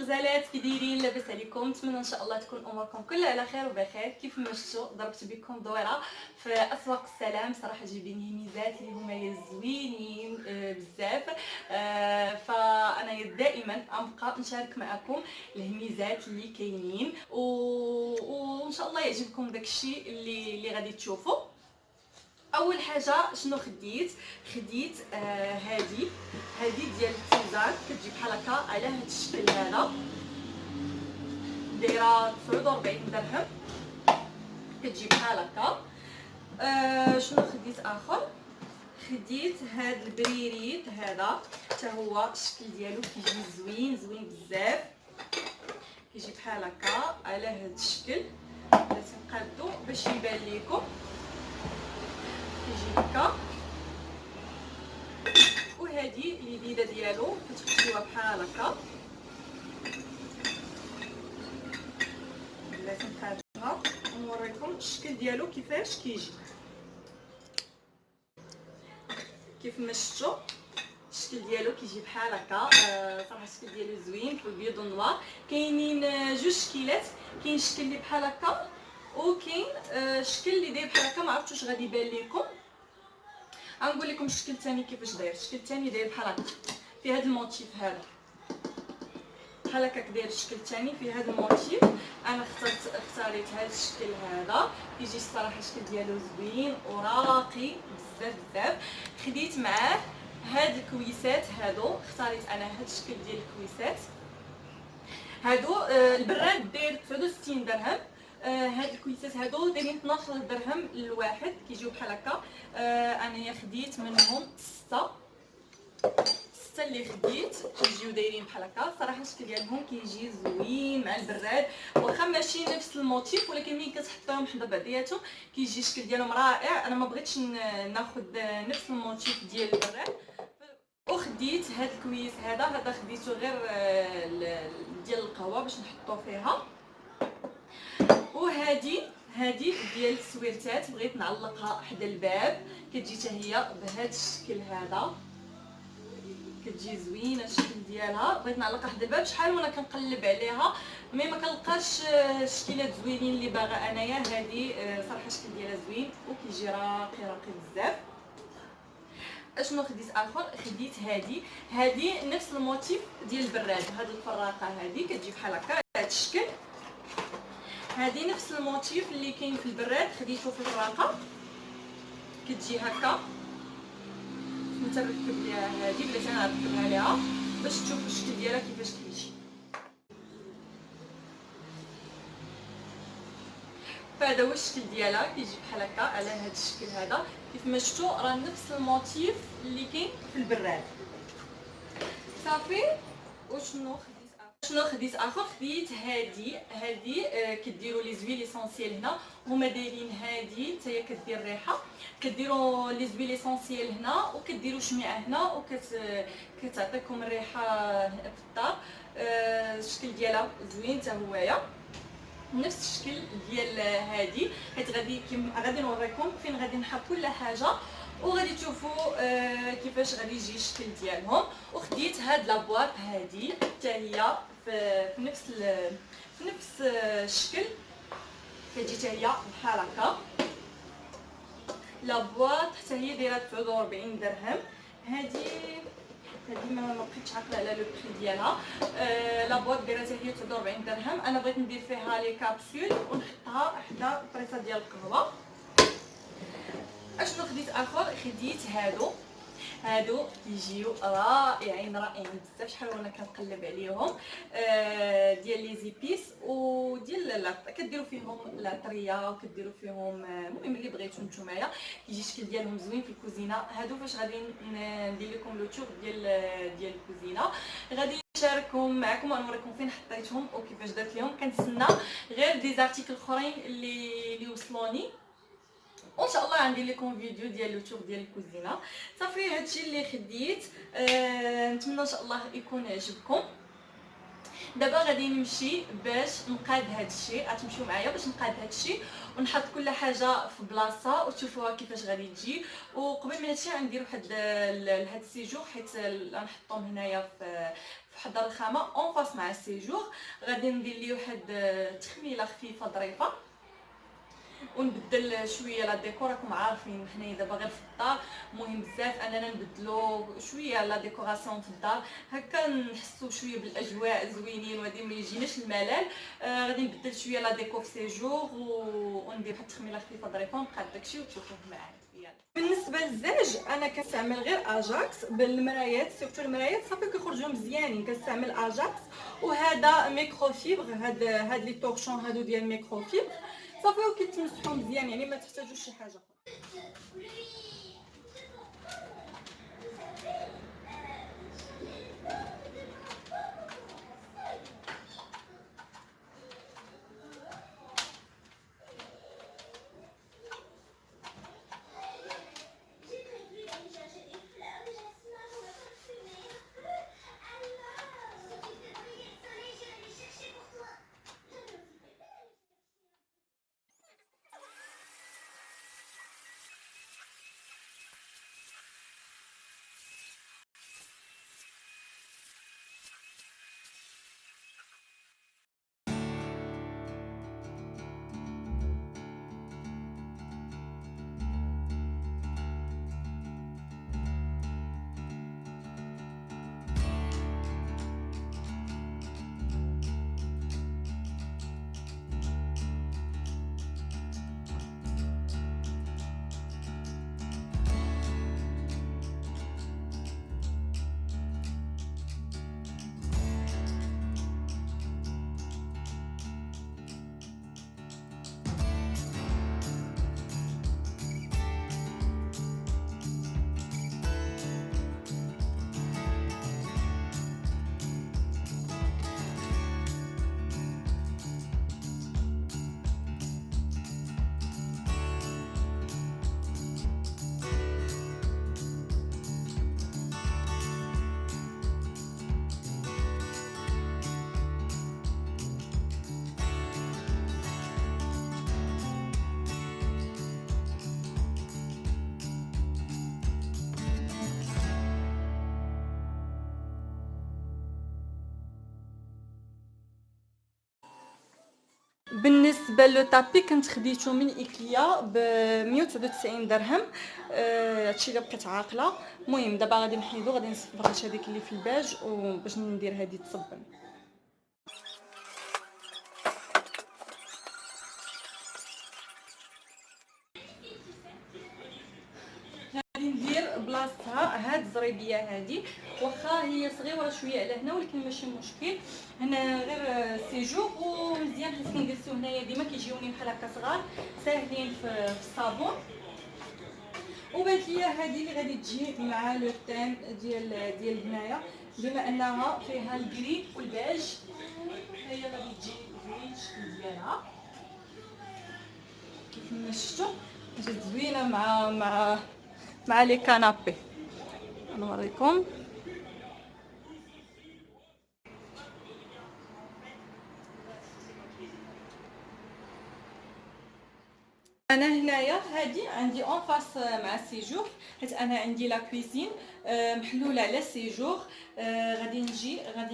غزالات كي دايرين؟ لاباس عليكم؟ نتمنى ان شاء الله تكون اموركم كلها على خير وبخير. كيف ما شفتوا ضربت بكم دوره في اسواق السلام. صراحه جايبين ميزات اللي هما زوينين بزاف. فانا دائما غنبقى نشارك معكم الهميزات اللي كاينين وان شاء الله يعجبكم داكشي اللي غادي تشوفوا. اول حاجه شنو خديت هادي ديال التيزان، كتجي بحال هكا على هاد الشكل هذا، دايره 49 درهم، كتجي بحال هكا. شنو خديت اخر؟ خديت هاد البريريت هذا، حتى هو الشكل ديالو كيجي زوين بزاف، كيجي بحال هكا على هاد الشكل. بلاتي نقادو باش يبان لكم، كيجي هكا. وهذه اليديده ديالو كتخديوها بحال هكا، بلاتي نقادوها ونوريكم الشكل ديالو كيفاش كيجي. كيف ما شفتوا الشكل ديالو كيجي بحال هكا. صراحه الشكل ديالو زوين في البيض والنوار. كاينين جوج شكيلات، كاين الشكل اللي بحال هكا وكاين الشكل اللي داير بحال هكا. ما عرفتش واش غادي يبان لكم. غنقول لكم الشكل الثاني كيفاش داير. الشكل الثاني داير بحال هكا في هذا الموتيف هذا، بحال هكاك داير الشكل الثاني في هذا الموتيف. انا اختاريت هذا الشكل هذا، كيجي الصراحه الشكل ديالو زوين وراقي بزاف. خديت معاه هاد الكويسات هادو، اختاريت انا هاد الشكل ديال الكويسات هادو. البراد داير 69 درهم. هاد الكويسات هادو دايرين 12 درهم الواحد، كيجيو بحال هكا. انايا خديت منهم 6 اللي خديت، كيجيو دايرين بحال هكا. صراحه الشكل ديالهم كيجي زوين مع البراد، واخا ماشي نفس الموتيف، ولكن ملي كتحطيهم حدا بعضياتهم كيجي الشكل ديالهم رائع. انا ما بغيتش ناخذ نفس الموتيف ديال البراد. وخديت هاد الكويس هذا خديته غير ديال القهوه باش نحطو فيها. وهادي ديال السويرتات، بغيت نعلقها حدا الباب، كتجي حتى هي بهذا الشكل هذا، كتجي زوينه الشكل ديالها. بغيت نعلقها حدا الباب، شحال وانا كنقلب عليها مي ما كنلقاش شكيلات زوينين اللي باغا انايا. هذه صراحه الشكل ديالها زوين وكيجي راقي بزاف. اشنو خديت اخر؟ خديت هذه نفس الموتيف ديال البراد. هذه الفراقه هذه كتجي بحال هكا بهذا الشكل. هذه نفس الموتيف اللي كاين في البراد، خديته في الفراقه، كتجي هكا. نتركب ليها هذه، بلاتي انا نركبها ليها باش تشوفوا الشكل ديالها كيفاش كيجي. فهذا هو الشكل ديالها، كيجي بحال هكا على هذا الشكل هذا. كيف ما شفتوا راه نفس الموتيف اللي كاين في البراد. صافي. شنو خديت اخر؟ خديت هذه كديروا لي زويل اسونسيال هنا، هما دايرين هذه حتى هي كدير ريحه. كديروا لي زويل اسونسيال هنا وكديروا شميعه هنا كتعطيكم الريحه في الدار. الشكل ديالها زوين حتى هويا، نفس الشكل ديال هذه. حيت غادي نوريكم فين غادي نحط كل حاجه وغادي تشوفوا كيفاش غادي يجي الشكل ديالهم. وخديت هاد لابواط هذه حتى هي في نفس الشكل، كتجي حتى هي بحال هكا. لابواط حتى هي دايره 49 درهم. هذه ما بقيتش عاقله على لو بري ديالها. لابواط دايره حتى هي 49 درهم. انا بغيت ندير فيها لي كابسول ونحطها حدا البريصه ديال القهوه. اشنو خديت اخر؟ خديت هادو كيجيو رائعين بزاف. شحال وانا كنقلب عليهم. ديال لي زيبيس وديال كديروا فيهم لاطريه وكديروا فيهم المهم اللي بغيتو نتومايا. كيجي الشكل ديالهم زوين في الكوزينه. هادو فاش غادي ندير لكم لو تور ديال الكوزينه، غادي نشاركهم معكم ونوريكم فين حطيتهم وكيفاش درت لهم. كنتسنى غير دي زارتيكل اخرين اللي وصلوني، وان شاء الله غندير لكم فيديو ديال لو تور ديال الكوزينه. صافي هادشي اللي خديت. نتمنى ان شاء الله يكون عجبكم. دابا غادي نمشي باش نقاد هادشي، غتمشيو معايا باش نقاد هادشي ونحط كل حاجه في بلاصه وتشوفوها كيفاش غادي تجي. وقبل ما هادشي غندير واحد هاد السيجور، حيت غنحطهم هنايا في حضر الخامه اون فاس مع السيجور. غادي ندير ليه واحد تخميله خفيفه ظريفه، ونبدل شويه لا ديكور. راكم عارفين حنايا دابا غير في الدار، مهم بزاف اننا نبدلو شويه لا ديكوراسيون في الدار، هكا نحسو شويه بالاجواء زوينين وهادي ما يجيناش الملل. غادي نبدل شويه لا ديكور في سيجور وندير واحد التخميله خفيفه ظريفه ونبقى داكشي وتشوفوه معايا. بالنسبه للزاج انا كنستعمل غير اجاكس بالمرايات، سيرتو المرايات صافي كيخرجوا مزيانين كنستعمل اجاكس. وهذا ميكرو فيبر، هاد لي طورشون هادو ديال ميكرو فيبر صافي وكيتمسحوا مزيان، يعني ما تحتاجوش شي حاجه اخرى. بالنسبه لو طابي كنت خديته من ايكيا ب 199 درهم. هادشي اللي بقيت عاقله. المهم دابا غادي نحيدو، غادي نفرش هذيك اللي في الباج وباش ندير هذه تصبن. غادي ندير بلاصتها هاد الزريبيه هادي، واخا هي صغيره شويه على هنا ولكن ماشي مشكل. هنا غير سيجور ومزيان حيت كنجلسو هنايا ديما كيجيوني بحال هكا صغار ساهلين في الصابون. وبانت ليا هذه اللي غادي تجي مع لو تيم ديال هنايا، بما انها فيها الكري والباج هي غادي تجي زوين الشكل ديالها كيف ما شفتوا. جات زوينه مع لي كانابي. نوريكم. انا هنايا هادي عندي اون فاس مع السيجور، حيت انا عندي لا كويزين محلوله على السيجور. غادي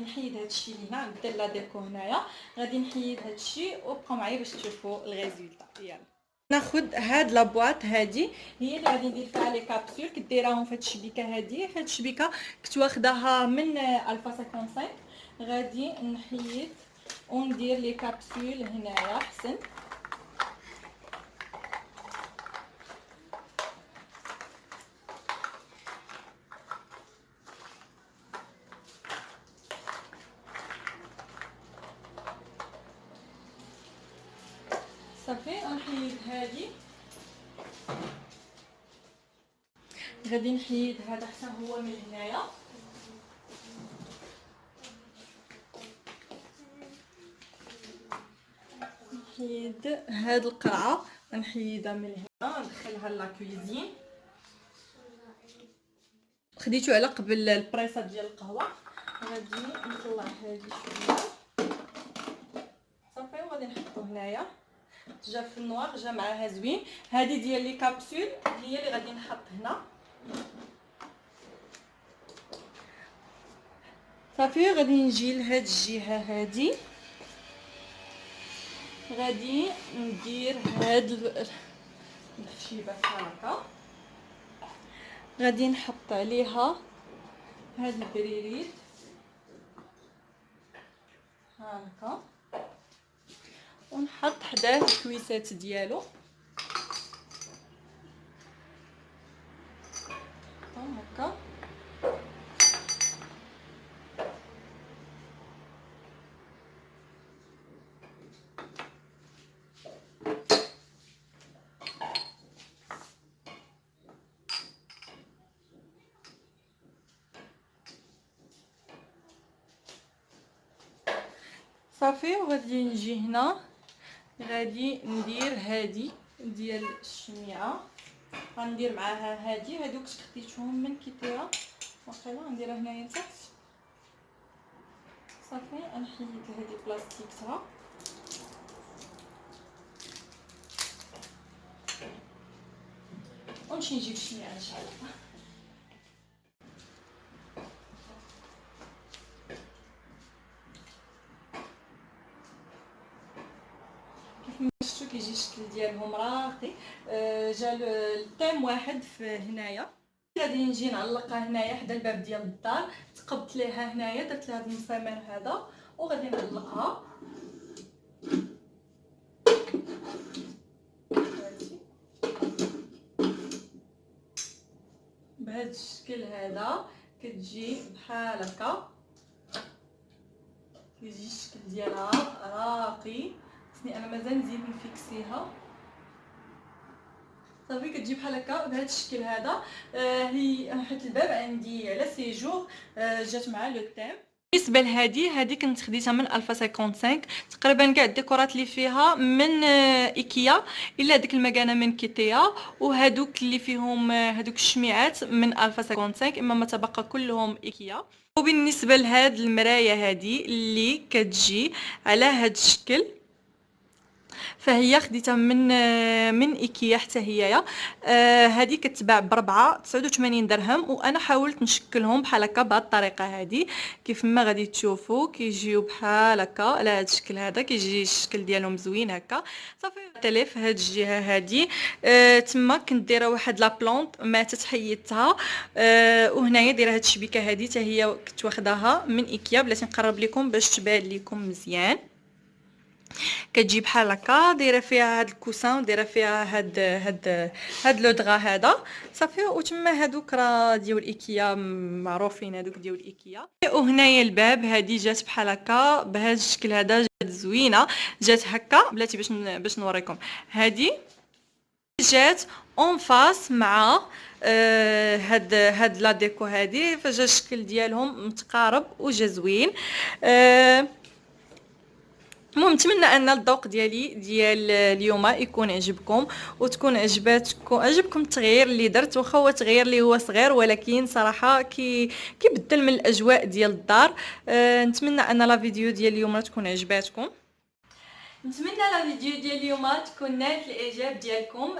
نحيد هادشي اللي هنا، نبدل لا ديكو هنايا، غادي نحيد هادشي وبقاو معايا باش تشوفوا الريزولطا. يلا ناخذ هاد لا بواط هادي، هي اللي غادي ندير فيها لي كابسول. كديرهم في هاد الشبيكه هادي. هاد الشبيكه كنت واخداها من الفا 55. غادي نحيد وندير لي كابسول هنايا حسن. صافي نحيد هادي، غادي نحيد هذا حتى هو من هنايا. نحيد هاد القرعه نحيدها من هنا ندخلها لا كويزين. خديتو على قبل البريصه ديال القهوه. غادي نطلع هادي شويه صافي وغادي نحطو هنايا. جا في النوار، جا معاها زوين. هذه ديال لي كابسول هي اللي غادي نحط هنا صافي. غادي نجي لهاد الجهه هادي، غادي ندير هاد الخشيبه بحال هكا، غادي نحط عليها هاد البريريت هكا، ونحط حداه الكويسات ديالو هكا. صافي. وغادي نجي هنا، غادي ندير هادي ديال الشميعه، غندير معاها هادي. هادوك خديتهم من كيتيا واقيلا، نديرها هنايا لتحت صافي. انا حيدت هادي بلاستيكتها ونمشي نجيب الشميعه نشعلها. شفتوا كيجي الشكل ديالهم راقي. جا التيم واحد في هنايا. غادي نجي نعلقها هنايا حدا الباب ديال الدار، تقبت ليها هنايا، درت لها هذا المسامير هذا وغادي نعلقها بهذا الشكل هذا. كتجي بحال هكا، كيجي الشكل ديالها راقي. خصني انا مازال نزيد نفيكسيها صافي. كتجي بحال هكا بهذا الشكل هذا. هي حيت الباب عندي على سيجور، جات مع لو تيم. بالنسبه لهذه كنت خديتها من الفا 55 تقريبا. كاع الديكورات اللي فيها من ايكيا، الا ديك المكانه من كيتيا، وهذوك اللي فيهم هذوك الشميعات من الفا 55، اما ما تبقى كلهم ايكيا. وبالنسبه لهاد المرايه هذه اللي كتجي على هاد الشكل، فهي خديتها من ايكيا حتى هي. هذه كتباع ب4.89 درهم، وانا حاولت نشكلهم بحال هكا بهذه الطريقه هذه. كيف ما غادي تشوفوا كيجيو بحال هكا على هذا الشكل هذا، كيجي الشكل ديالهم زوين هكا صافي. تلف هاد الجهه هذه تما كنت دايره واحد لا بلونط ماتت حيدتها. وهنايا دايره هاد الشبيكه هذه حتى هي كنت واخداها من ايكيا. بلاتي نقرب لكم باش تبان لكم مزيان. كتجي بحال هكا، دايره فيها هاد الكوسان ودايره فيها هاد لو دغا هذا صافي. وتما هادوك راه ديال ايكيا معروفين، هادوك ديال ايكيا. وهنايا الباب هادي جات بحال هكا بهذا الشكل هذا، جات زوينه، جات هكا بلاتي باش نوريكم. هادي جات اون فاس مع هاد لا ديكو هادي، فجا الشكل ديالهم متقارب وجا زوين. المهم نتمنى ان الذوق ديال اليوم يكون عجبكم، وتكون عجبكم التغيير اللي درت. واخا هو تغيير اللي هو صغير، ولكن صراحه كيبدل من الاجواء ديال الدار. نتمنى ان لا فيديو ديال اليوم تكون عجباتكم. نتمنى لا فيديو ديال اليوم تكون نالت الاعجاب ديالكم.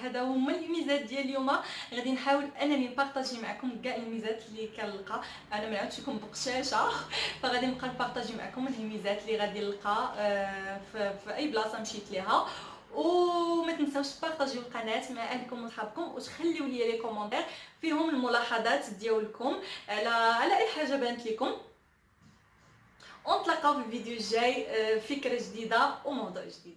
هذا هما الميزات ديال اليوم. غادي نحاول انني نبارطاجي معكم كاع الميزات اللي كنلقى. انا ما نعاودش لكم بقشاشه فغادي نبقى نبارطاجي معكم الميزات اللي غادي نلقى في اي بلاصه مشيت ليها. وما تنساوش تبارطاجيو القناه مع اهلكم وصحابكم، وتخليو لي لي كومونتير فيهم الملاحظات ديالكم على اي حاجه بانت لكم. ونتلاقاو في الفيديو الجاي فكره جديده وموضوع جديد.